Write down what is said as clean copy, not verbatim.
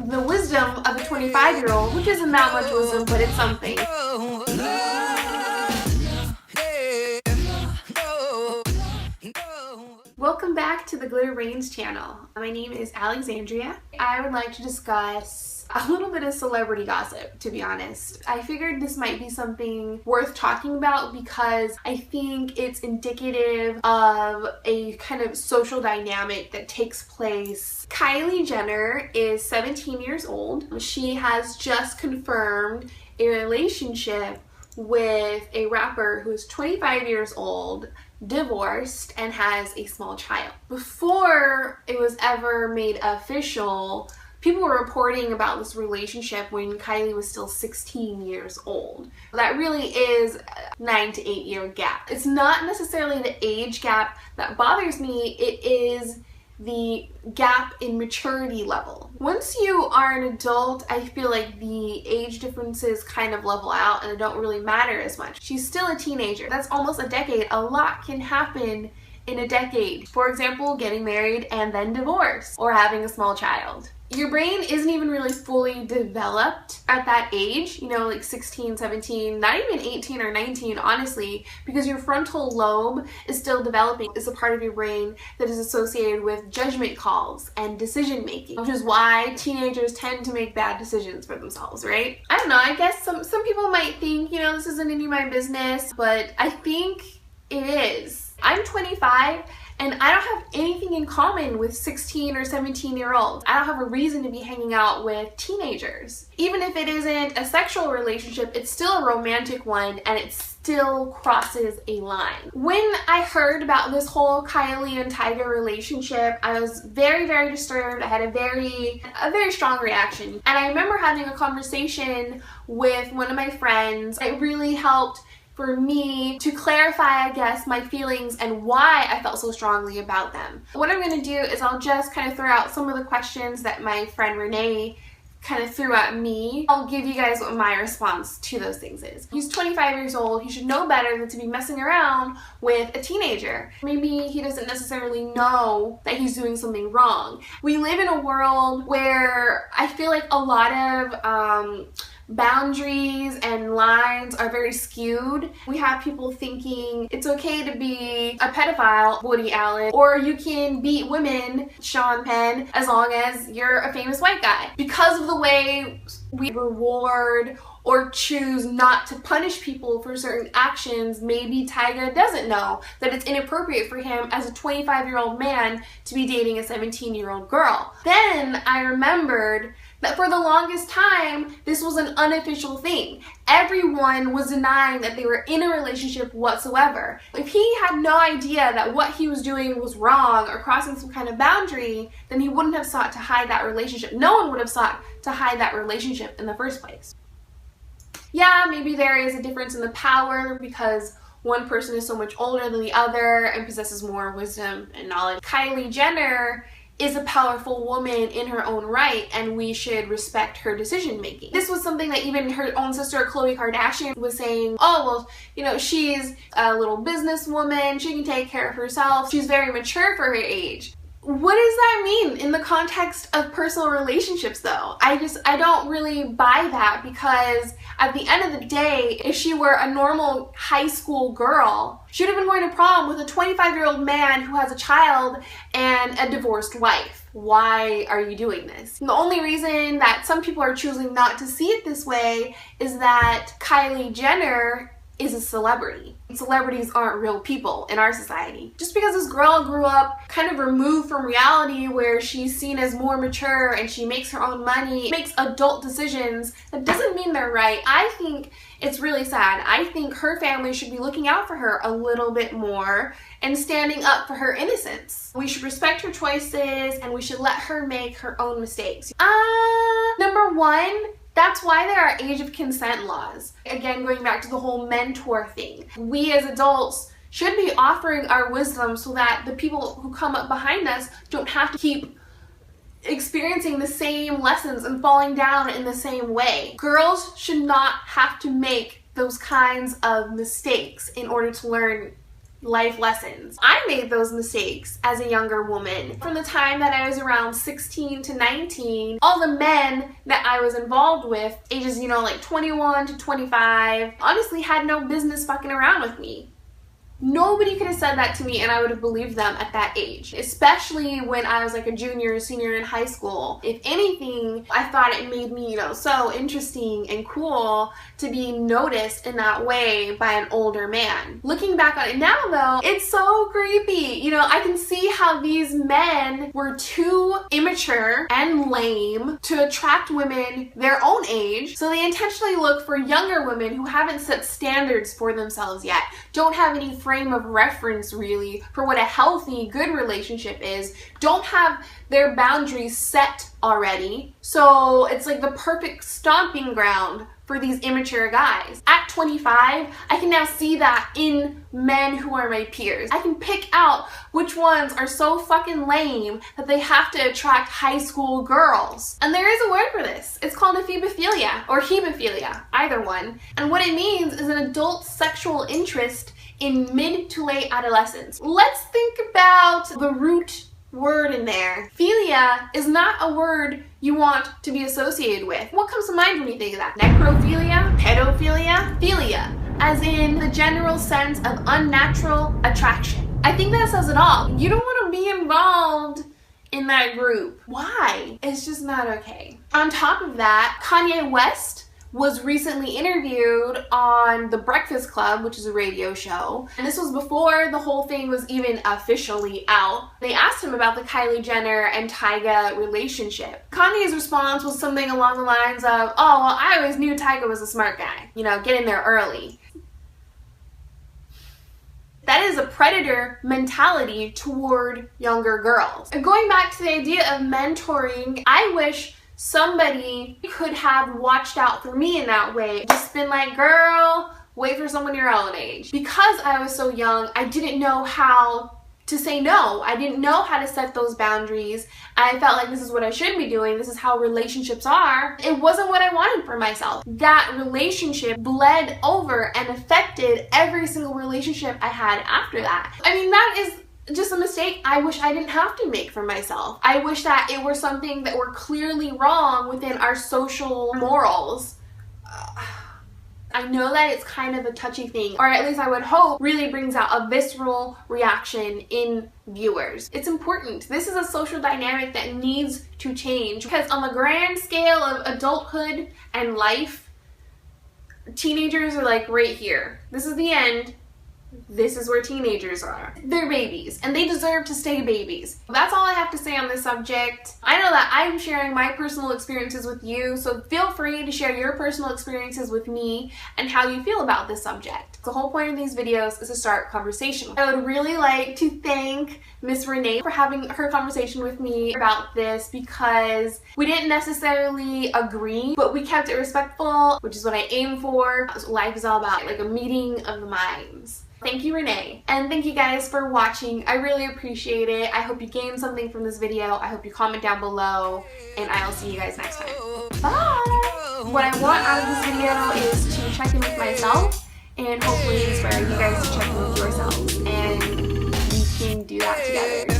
the wisdom of a 25-year-old, which isn't that much wisdom, but it's something. Welcome back to the Glitter Rains channel. My name is Alexandria. I would like to discuss a little bit of celebrity gossip, to be honest. I figured this might be something worth talking about because I think it's indicative of a kind of social dynamic that takes place. Kylie Jenner is 17 years old. She has just confirmed a relationship with a rapper who is 25 years old, divorced, and has a small child. Before it was ever made official, people were reporting about this relationship when Kylie was still 16 years old. That really is a 9 to 8 year gap. It's not necessarily the age gap that bothers me, it is the gap in maturity level. Once you are an adult, I feel like the age differences kind of level out and it don't really matter as much. She's still a teenager. That's almost a decade. A lot can happen in a decade. For example, getting married and then divorce, or having a small child. Your brain isn't even really fully developed at that age, you know, like 16, 17, not even 18 or 19, honestly, because your frontal lobe is still developing. It's a part of your brain that is associated with judgment calls and decision making, which is why teenagers tend to make bad decisions for themselves, right? I don't know, I guess some people might think, you know, this isn't any of my business, but I think it is. I'm 25 and I don't have anything in common with 16 or 17-year-olds. I don't have a reason to be hanging out with teenagers. Even if it isn't a sexual relationship, it's still a romantic one and it still crosses a line. When I heard about this whole Kylie and Tyga relationship, I was very, very disturbed. I had a very strong reaction. And I remember having a conversation with one of my friends. It really helped for me to clarify, I guess, my feelings and why I felt so strongly about them. What I'm going to do is I'll just kind of throw out some of the questions that my friend Renee kind of threw at me. I'll give you guys what my response to those things is. He's 25 years old. He should know better than to be messing around with a teenager. Maybe he doesn't necessarily know that he's doing something wrong. We live in a world where I feel like a lot of boundaries and lines are very skewed. We have people thinking it's okay to be a pedophile, Woody Allen, or you can beat women, Sean Penn, as long as you're a famous white guy. Because of the way we reward or choose not to punish people for certain actions, maybe Tyga doesn't know that it's inappropriate for him as a 25-year-old man to be dating a 17-year-old girl. Then I remembered that for the longest time, this was an unofficial thing. Everyone was denying that they were in a relationship whatsoever. If he had no idea that what he was doing was wrong or crossing some kind of boundary, then he wouldn't have sought to hide that relationship. No one would have sought to hide that relationship in the first place. Yeah, maybe there is a difference in the power because one person is so much older than the other and possesses more wisdom and knowledge. Kylie Jenner is a powerful woman in her own right, and we should respect her decision making. This was something that even her own sister Khloe Kardashian was saying, oh, well, you know, she's a little businesswoman, she can take care of herself, she's very mature for her age. What does that mean in the context of personal relationships though? I don't really buy that, because at the end of the day, if she were a normal high school girl, she would have been going to prom with a 25-year-old man who has a child and a divorced wife. Why are you doing this? And the only reason that some people are choosing not to see it this way is that Kylie Jenner is a celebrity. Celebrities aren't real people in our society. Just because this girl grew up kind of removed from reality where she's seen as more mature and she makes her own money, makes adult decisions, that doesn't mean they're right. I think it's really sad. I think her family should be looking out for her a little bit more and standing up for her innocence. We should respect her choices and we should let her make her own mistakes. Number one, that's why there are age of consent laws. Again, going back to the whole mentor thing. We as adults should be offering our wisdom so that the people who come up behind us don't have to keep experiencing the same lessons and falling down in the same way. Girls should not have to make those kinds of mistakes in order to learn life lessons. I made those mistakes as a younger woman. From the time that I was around 16 to 19, all the men that I was involved with, ages, you know, like 21 to 25, honestly had no business fucking around with me. Nobody could have said that to me and I would have believed them at that age, especially when I was like a junior or senior in high school. If anything, I thought it made me, you know, so interesting and cool to be noticed in that way by an older man. Looking back on it now though, it's so creepy. You know, I can see how these men were too immature and lame to attract women their own age, so they intentionally look for younger women who haven't set standards for themselves yet, don't have any frame of reference really for what a healthy, good relationship is, don't have their boundaries set already. So it's like the perfect stomping ground for these immature guys. At 25, I can now see that in men who are my peers. I can pick out which ones are so fucking lame that they have to attract high school girls. And there is a word for this. It's called ephebophilia or hebophilia, either one. And what it means is an adult sexual interest in mid to late adolescence. Let's think about the root word in there. Philia is not a word you want to be associated with. What comes to mind when you think of that? Necrophilia? Pedophilia? Philia, as in the general sense of unnatural attraction. I think that says it all. You don't want to be involved in that group. Why? It's just not okay. On top of that, Kanye West was recently interviewed on The Breakfast Club, which is a radio show. And this was before the whole thing was even officially out. They asked him about the Kylie Jenner and Tyga relationship. Kanye's response was something along the lines of, oh, well, I always knew Tyga was a smart guy. You know, get in there early. That is a predator mentality toward younger girls. And going back to the idea of mentoring, I wish somebody could have watched out for me in that way. Just been like, girl, wait for someone your own age. Because I was so young, I didn't know how to say no. I didn't know how to set those boundaries. I felt like this is what I should be doing. This is how relationships are. It wasn't what I wanted for myself. That relationship bled over and affected every single relationship I had after that. I mean, that is just a mistake I wish I didn't have to make for myself. I wish that it were something that were clearly wrong within our social morals. I know that it's kind of a touchy thing, or at least I would hope really brings out a visceral reaction in viewers. It's important. This is a social dynamic that needs to change because on the grand scale of adulthood and life, teenagers are like right here. This is the end. This is where teenagers are. They're babies, and they deserve to stay babies. That's all I have to say on this subject. I know that I'm sharing my personal experiences with you, so feel free to share your personal experiences with me and how you feel about this subject. The whole point of these videos is to start conversation. I would really like to thank Miss Renee for having her conversation with me about this because we didn't necessarily agree, but we kept it respectful, which is what I aim for. That's what life is all about, like a meeting of the minds. Thank you, Renee. And thank you guys for watching. I really appreciate it. I hope you gained something from this video. I hope you comment down below, and I'll see you guys next time. Bye! What I want out of this video is to check in with myself and hopefully inspire you guys to check in with yourselves, and we can do that together.